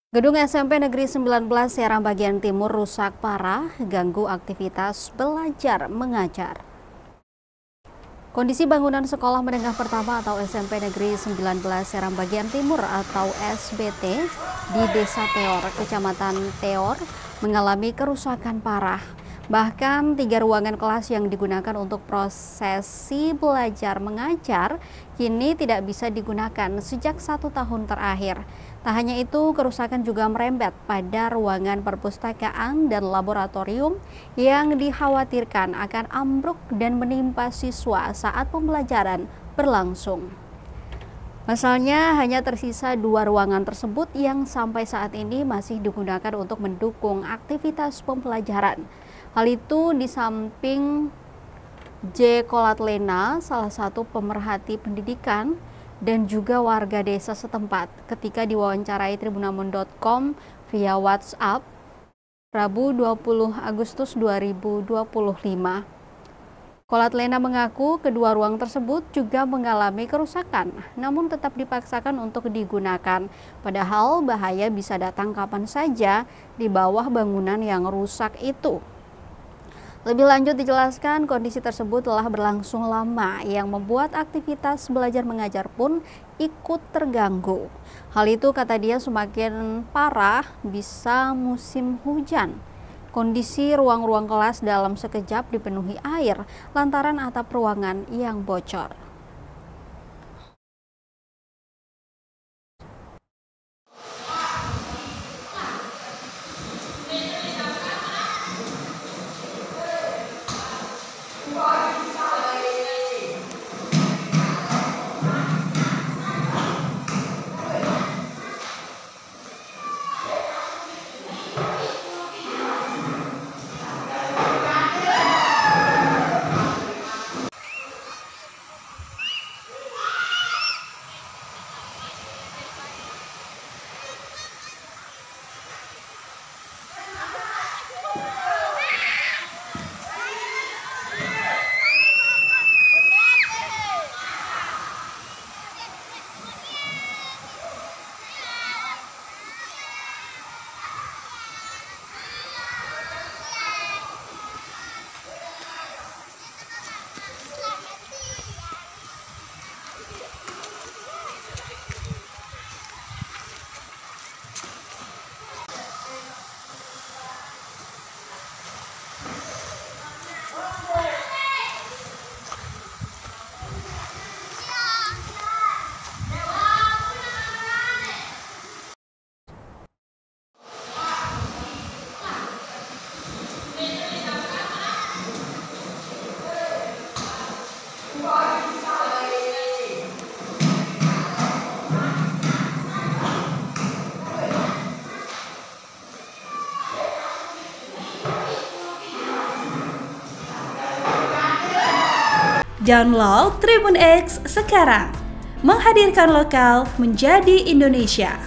Gedung SMP Negeri 19 Serang bagian timur rusak parah, ganggu aktivitas belajar mengajar. Kondisi bangunan sekolah menengah pertama atau SMP Negeri 19 Serang bagian timur atau SBT di Desa Teor, Kecamatan Teor mengalami kerusakan parah. Bahkan 3 ruangan kelas yang digunakan untuk prosesi belajar mengajar kini tidak bisa digunakan sejak 1 tahun terakhir. Tak hanya itu, kerusakan juga merembet pada ruangan perpustakaan dan laboratorium yang dikhawatirkan akan ambruk dan menimpa siswa saat pembelajaran berlangsung. Pasalnya hanya tersisa 2 ruangan tersebut yang sampai saat ini masih digunakan untuk mendukung aktivitas pembelajaran. Hal itu di samping J. Kolatlena, salah satu pemerhati pendidikan dan juga warga desa setempat, ketika diwawancarai tribunnamun.com via WhatsApp Rabu 20 Agustus 2025. Kolatlena mengaku kedua ruang tersebut juga mengalami kerusakan, namun tetap dipaksakan untuk digunakan. Padahal bahaya bisa datang kapan saja di bawah bangunan yang rusak itu. Lebih lanjut dijelaskan, kondisi tersebut telah berlangsung lama yang membuat aktivitas belajar mengajar pun ikut terganggu. Hal itu, kata dia, semakin parah bisa musim hujan. Kondisi ruang-ruang kelas dalam sekejap dipenuhi air lantaran atap ruangan yang bocor. Download Tribun X sekarang, menghadirkan lokal menjadi Indonesia.